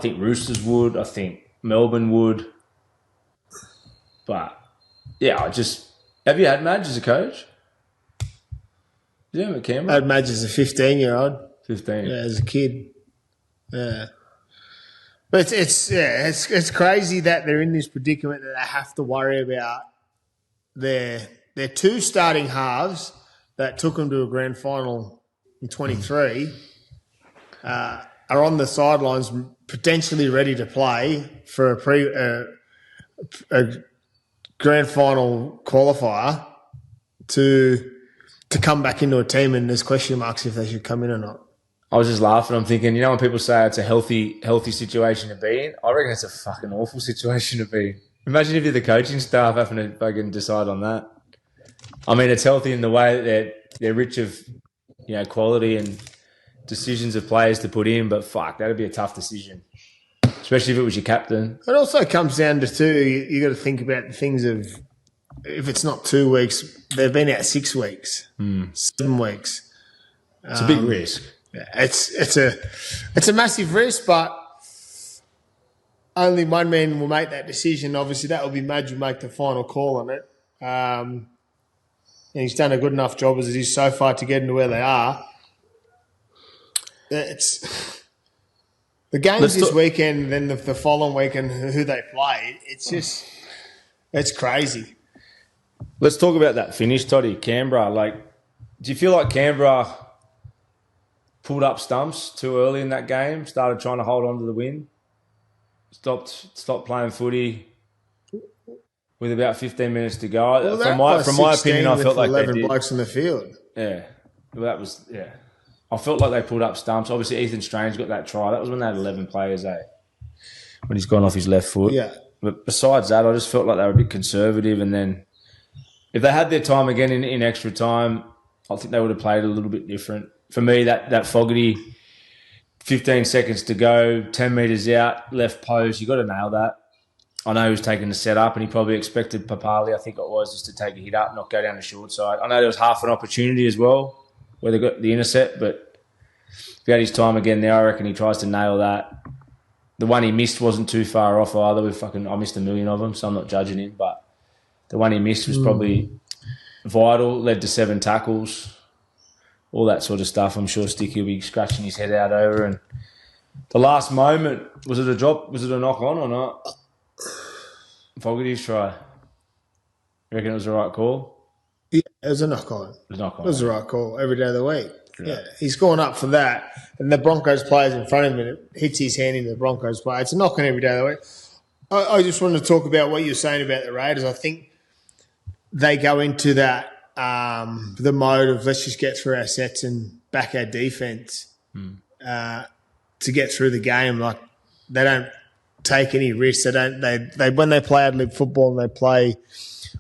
think Roosters would. I think Melbourne would. But, yeah, have you had Madge as a coach? Yeah, at Canberra. I had Madge as a 15-year-old. 15. Yeah, as a kid. Yeah. But it's crazy that they're in this predicament that they have to worry about their two starting halves that took them to a grand final in 23 are on the sidelines potentially ready to play for a grand final qualifier to come back into a team, and there's question marks if they should come in or not. I was just laughing. I'm thinking, when people say it's a healthy situation to be in, I reckon it's a fucking awful situation to be in. Imagine if you're the coaching staff having to fucking decide on that. I mean, it's healthy in the way that they're rich of, quality and decisions of players to put in, but fuck, that'd be a tough decision, especially if it was your captain. It also comes down to you got to think about the things of, if it's not 2 weeks, they've been out 6 weeks, 7 weeks. It's a big risk. It's a massive risk, but only one man will make that decision. Obviously, that will be Madge who make the final call on it. And he's done a good enough job as it is so far to get into where they are. It's the games this weekend, then the following weekend, who they play. It's crazy. Let's talk about that finish, Toddy. Canberra. Do you feel like Canberra pulled up stumps too early in that game? Started trying to hold on to the win. Stopped playing footy with about 15 minutes to go. Well, from my opinion, I felt like 11 they did. blokes in the field. Yeah, I felt like they pulled up stumps. Obviously, Ethan Strange got that try. That was when they had 11 players, when he's gone off his left foot. Yeah. But besides that, I just felt like they were a bit conservative. And then if they had their time again in extra time, I think they would have played a little bit different. For me, that Fogarty, 15 seconds to go, 10 metres out, left post, you got to nail that. I know he was taking the set up and he probably expected Papali, I think it was, just to take a hit up, not go down the short side. I know there was half an opportunity as well where they got the intercept, but if he had his time again there, I reckon he tries to nail that. The one he missed wasn't too far off either. I missed a million of them, so I'm not judging him, but the one he missed was probably vital, led to 7 tackles, all that sort of stuff. I'm sure Sticky will be scratching his head out over. And the last moment, was it a drop? Was it a knock on or not? Fogarty's try. You reckon it was the right call? Yeah, it was a knock on. It was the right call every day of the week. Yeah, he's gone up for that. And the Broncos players in front of him, and it hits his hand into the Broncos player. It's a knock on every day of the week. I just wanted to talk about what you're saying about the Raiders. I think they go into that the mode of let's just get through our sets and back our defense to get through the game. Like, they don't take any risks. They when they play ad lib football and they play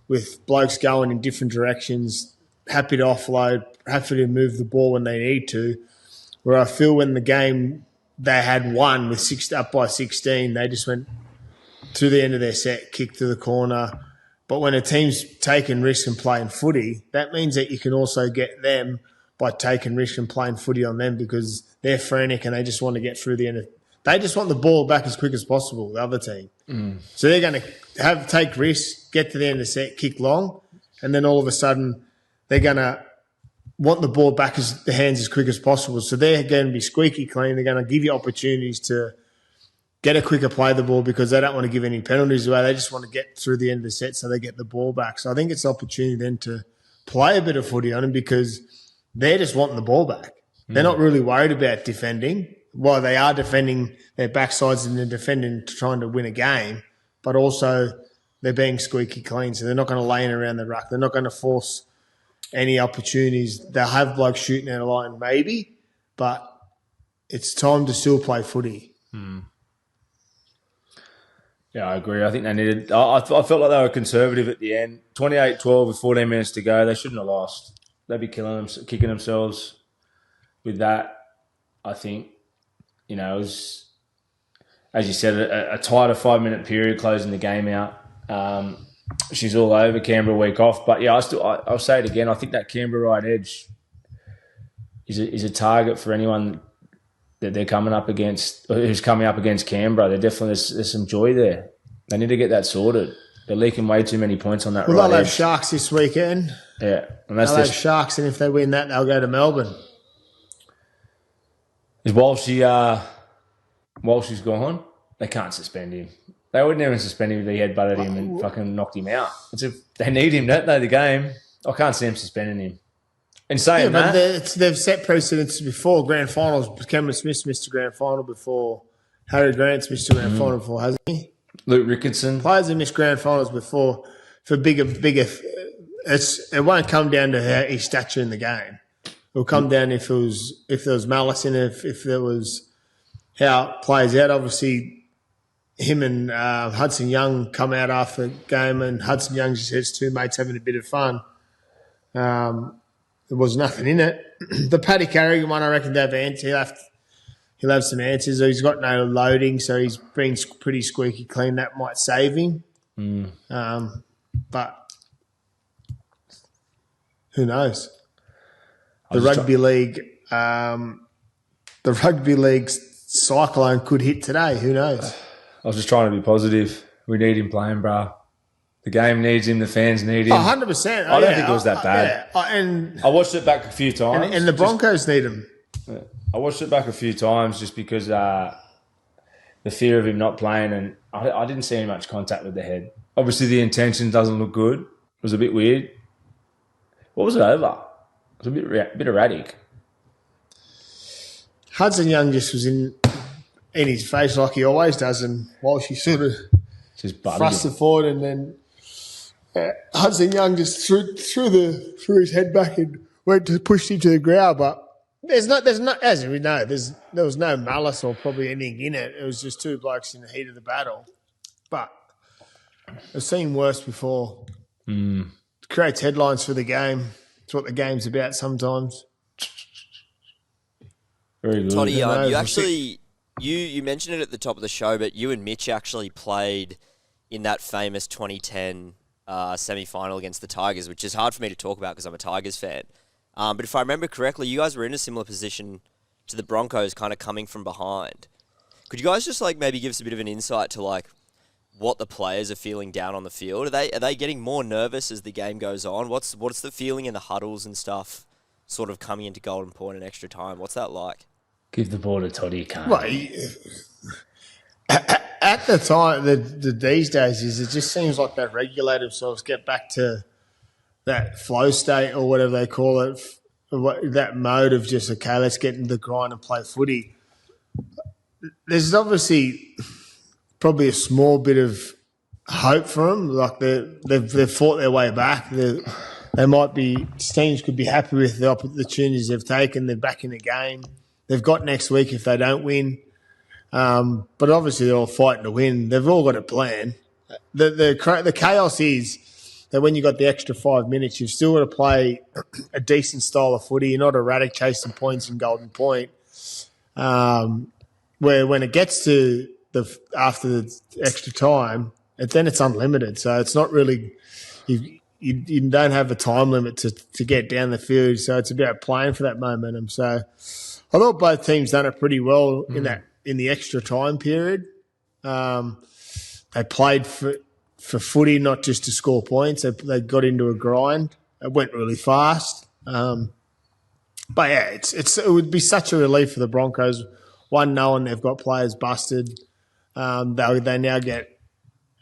with blokes going in different directions, happy to offload, happy to move the ball when they need to. Where I feel when the game they had won with up by 16, they just went to the end of their set, kicked to the corner. But when a team's taking risks and playing footy, that means that you can also get them by taking risks and playing footy on them, because they're frantic and they just want to get through the end of. They just want the ball back as quick as possible, the other team. So they're going to take risks, get to the end of the set, kick long, and then all of a sudden they're going to want the ball back the hands as quick as possible. So they're going to be squeaky clean. They're going to give you opportunities to get a quicker play of the ball because they don't want to give any penalties away. They just want to get through the end of the set so they get the ball back. So I think it's an opportunity then to play a bit of footy on them because they're just wanting the ball back. They're not really worried about defending. Well, they are defending their backsides and they're defending trying to win a game, but also they're being squeaky clean. So they're not going to lay in around the ruck. They're not going to force any opportunities. They'll have blokes shooting out of line maybe, but it's time to still play footy. Yeah, I agree. I think they needed... I felt like they were conservative at the end. 28-12 with 14 minutes to go. They shouldn't have lost. They'd be kicking themselves with that, I think. It was, as you said, a tighter 5-minute period closing the game out. She's all over. Canberra week off. But, yeah, I'll say it again. I think that Canberra right edge is a target for anyone that they're coming up against, who's coming up against Canberra. There's some joy there. They need to get that sorted. They're leaking way too many points on that right edge. They'll have Sharks this weekend. Yeah. And they'll have Sharks, and if they win that, they'll go to Melbourne. Is Walsh is gone? they can't suspend him. They wouldn't even suspend him if he headbutted him and fucking knocked him out. They need him, don't they, the game? I can't see him suspending him. In saying they've set precedents before grand finals. Cameron Smith's missed a grand final before. Harry Grant's missed a grand final before, hasn't he? Luke Rickardson. Players have missed grand finals before for bigger. It won't come down to his stature in the game. It'll come down if there was malice in it, if there was how it plays out. Obviously, him and Hudson Young come out after the game, and Hudson Young just says two mates having a bit of fun. There was nothing in it. The Paddy Carrigan one, I reckon they've answered. He'll have some answers. He's got no loading, so he's been pretty squeaky clean. That might save him. But who knows? The rugby league cyclone could hit today. Who knows? I was just trying to be positive. We need him playing, bro. The game needs him. The fans need him. 100%. I don't think it was that bad. And I watched it back a few times. And the Broncos need him. I watched it back a few times just because the fear of him not playing, and I didn't see any much contact with the head. Obviously, the intention doesn't look good. It was a bit weird. What was it over? It was a bit erratic. Hudson Young just was in his face like he always does, and Walsh he sort of just thrusted forward, and then Hudson Young just threw his head back and went to push him to the ground. But there's not as we know, there was no malice or probably anything in it. It was just two blokes in the heat of the battle. But I've seen worse before. It creates headlines for the game. It's what the game's about sometimes. Very good. Toddy, you mentioned it at the top of the show, but you and Mitch actually played in that famous 2010 semi-final against the Tigers, which is hard for me to talk about because I'm a Tigers fan. But if I remember correctly, you guys were in a similar position to the Broncos, kind of coming from behind. Could you guys just maybe give us a bit of an insight to what the players are feeling down on the field? Are they getting more nervous as the game goes on? What's the feeling in the huddles and stuff, sort of coming into golden point and extra time? What's that like? Give the ball to Toddy, can't well, at the time, these days, it just seems like they regulate themselves, get back to that flow state or whatever they call it, that mode of just, okay, let's get into the grind and play footy. There's obviously probably a small bit of hope for them. Like they've fought their way back. They might be, teams could be happy with the opportunities they've taken. They're back in the game. They've got next week if they don't win. But obviously they're all fighting to win. They've all got a plan. The chaos is that when you've got the extra 5 minutes, you've still got to play a decent style of footy. You're not erratic chasing points in golden point. Where when it gets to after the extra time, then it's unlimited. So it's not really you don't have a time limit to get down the field. So it's about playing for that momentum. So I thought both teams done it pretty well in the extra time period. They played for footy, not just to score points. They got into a grind. It went really fast. But yeah, it would be such a relief for the Broncos. One, knowing they've got players busted. They now get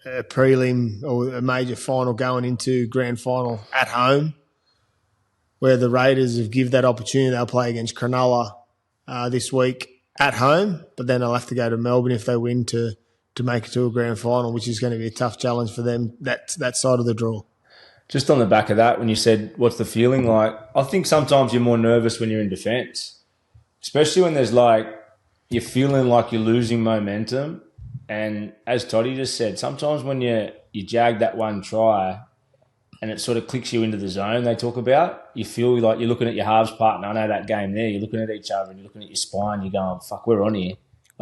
a prelim or a major final going into grand final at home, where the Raiders have given that opportunity. They'll play against Cronulla this week at home, but then they'll have to go to Melbourne if they win to make it to a grand final, which is going to be a tough challenge for them, that side of the draw. Just on the back of that, when you said, what's the feeling like? I think sometimes you're more nervous when you're in defence, especially when there's you're feeling like you're losing momentum. And as Toddy just said, sometimes when you jag that one try and it sort of clicks you into the zone they talk about, you feel like you're looking at your halves partner. I know that game there. You're looking at each other and you're looking at your spine. You're going, fuck, we're on here.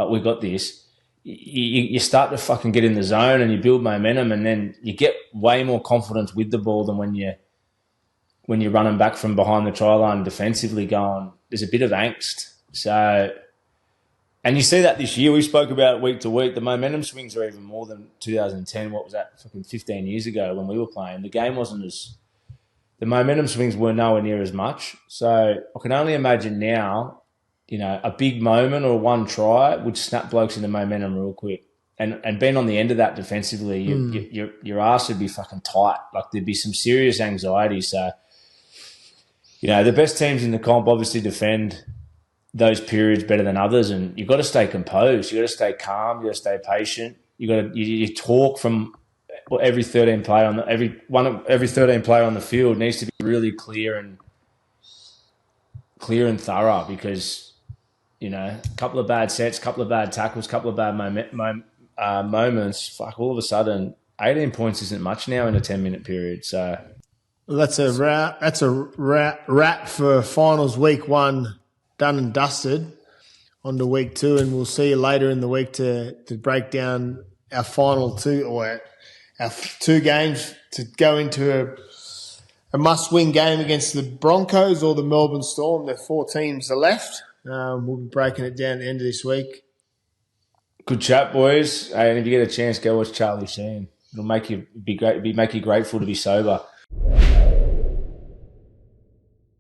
We've got this. You start to fucking get in the zone and you build momentum, and then you get way more confidence with the ball than when you're running back from behind the try line defensively going, there's a bit of angst. So, and you see that this year. We spoke about it week to week. The momentum swings are even more than 2010. What was that? Fucking 15 years ago when we were playing. The game wasn't the momentum swings were nowhere near as much. So I can only imagine now, a big moment or one try would snap blokes into momentum real quick. and being on the end of that defensively, your ass would be fucking tight. Like there'd be some serious anxiety. So, the best teams in the comp obviously defend those periods better than others, and you've got to stay composed. You've got to stay calm. You've got to stay patient. You talk from every 13 player every 13 player on the field needs to be really clear and thorough, because a couple of bad sets, couple of bad tackles, couple of bad moments. Fuck, all of a sudden, 18 points isn't much now in a 10-minute period. So that's a wrap. That's a wrap for finals week 1, done and dusted. On to week 2, and we'll see you later in the week to break down our final 2, or our 2 games to go into a must-win game against the Broncos or the Melbourne Storm. There are 4 teams are left. We'll be breaking it down at the end of this week. Good chat, boys. And if you get a chance, go watch Charlie Sheen. It'll make you grateful to be sober.